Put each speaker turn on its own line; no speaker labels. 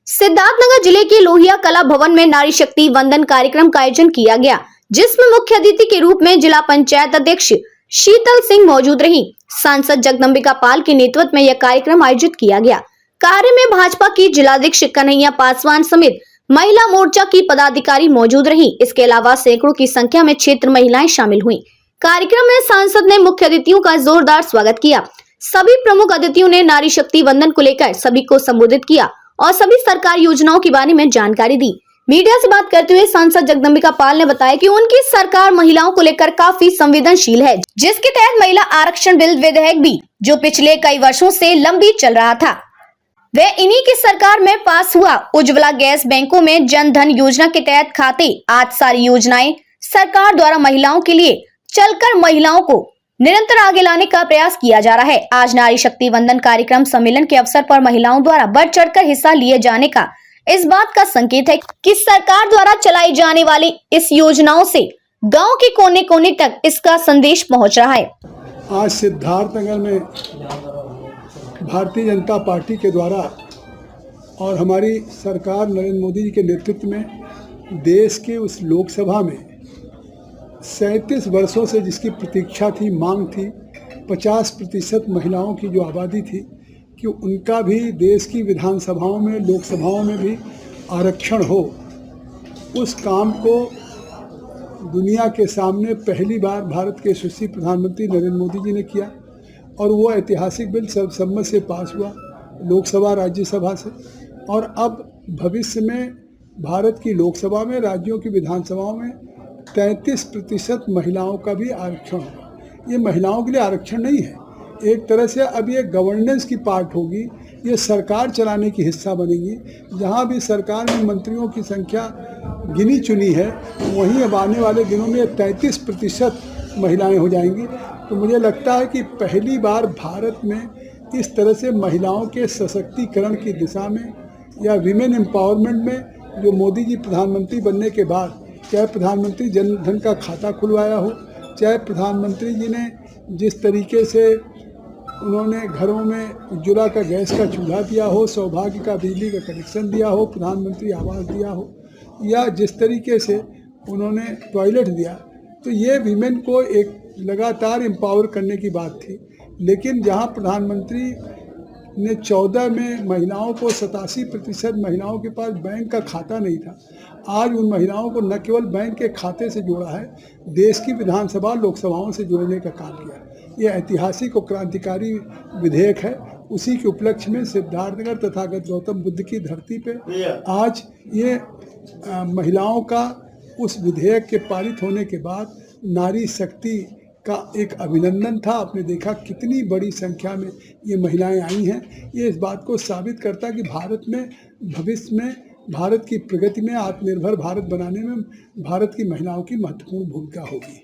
सिद्धार्थनगर जिले के लोहिया कला भवन में नारी शक्ति वंदन कार्यक्रम का आयोजन किया गया, जिसमें मुख्य अतिथि के रूप में जिला पंचायत अध्यक्ष शीतल सिंह मौजूद रही। सांसद जगदम्बिका पाल के नेतृत्व में यह कार्यक्रम आयोजित किया गया। कार्य में भाजपा की जिलाध्यक्ष कन्हैया पासवान समेत महिला मोर्चा की पदाधिकारी मौजूद रही। इसके अलावा सैकड़ों की संख्या में क्षेत्र महिलाएं शामिल हुई। कार्यक्रम में सांसद ने मुख्य अतिथियों का जोरदार स्वागत किया। सभी प्रमुख अतिथियों ने नारी शक्ति वंदन को लेकर सभी को संबोधित किया और सभी सरकारी योजनाओं के बारे में जानकारी दी। मीडिया से बात करते हुए सांसद जगदम्बिका पाल ने बताया कि उनकी सरकार महिलाओं को लेकर काफी संवेदनशील है, जिसके तहत महिला आरक्षण बिल विधेयक भी जो पिछले कई वर्षों से लंबी चल रहा था, वह इन्हीं की सरकार में पास हुआ। उज्ज्वला गैस बैंकों में जन धन योजना के तहत खाते, आज सारी योजनाएं सरकार द्वारा महिलाओं के लिए चलकर महिलाओं को निरंतर आगे लाने का प्रयास किया जा रहा है। आज नारी शक्ति वंदन कार्यक्रम सम्मेलन के अवसर पर महिलाओं द्वारा बढ़ चढ़कर हिस्सा लिए जाने का इस बात का संकेत है कि सरकार द्वारा चलाई जाने वाली इस योजनाओं से गांव के कोने कोने तक इसका संदेश पहुंच रहा है।
आज सिद्धार्थनगर में भारतीय जनता पार्टी के द्वारा और हमारी सरकार नरेंद्र मोदी जी के नेतृत्व में देश के उस लोकसभा में 37 वर्षों से जिसकी प्रतीक्षा थी, मांग थी, 50% महिलाओं की जो आबादी थी कि उनका भी देश की विधानसभाओं में, लोकसभाओं में भी आरक्षण हो, उस काम को दुनिया के सामने पहली बार भारत के यशस्वी प्रधानमंत्री नरेंद्र मोदी जी ने किया और वो ऐतिहासिक बिल सर्वसम्मत से पास हुआ लोकसभा राज्यसभा से। और अब भविष्य में भारत की लोकसभा में, राज्यों की विधानसभाओं में 33% महिलाओं का भी आरक्षण होगा। ये महिलाओं के लिए आरक्षण नहीं है, एक तरह से अब ये गवर्नेंस की पार्ट होगी, ये सरकार चलाने की हिस्सा बनेगी। जहाँ भी सरकार में मंत्रियों की संख्या गिनी चुनी है, वहीं अब आने वाले दिनों में 33% महिलाएं हो जाएंगी। तो मुझे लगता है कि पहली बार भारत में इस तरह से महिलाओं के सशक्तिकरण की दिशा में या विमेन एम्पावरमेंट में जो मोदी जी प्रधानमंत्री बनने के बाद, चाहे प्रधानमंत्री जन धन का खाता खुलवाया हो, चाहे प्रधानमंत्री जी ने जिस तरीके से उन्होंने घरों में उज्ज्वला का गैस का चूल्हा दिया हो, सौभाग्य का बिजली का कनेक्शन दिया हो, प्रधानमंत्री आवास दिया हो, या जिस तरीके से उन्होंने टॉयलेट दिया, तो ये विमेन को एक लगातार एम्पावर करने की बात थी। लेकिन जहां प्रधानमंत्री ने 14 में महिलाओं को 87% महिलाओं के पास बैंक का खाता नहीं था, आज उन महिलाओं को न केवल बैंक के खाते से जोड़ा है, देश की विधानसभा लोकसभाओं से जोड़ने का काम किया। यह ऐतिहासिक और क्रांतिकारी विधेयक है। उसी के उपलक्ष्य में सिद्धार्थनगर तथागत गौतम बुद्ध की धरती पे आज ये महिलाओं का उस विधेयक के पारित होने के बाद नारी शक्ति का एक अभिनंदन था। आपने देखा कितनी बड़ी संख्या में ये महिलाएं आई हैं। ये इस बात को साबित करता है कि भारत में भविष्य में भारत की प्रगति में, आत्मनिर्भर भारत बनाने में भारत की महिलाओं की महत्वपूर्ण भूमिका होगी।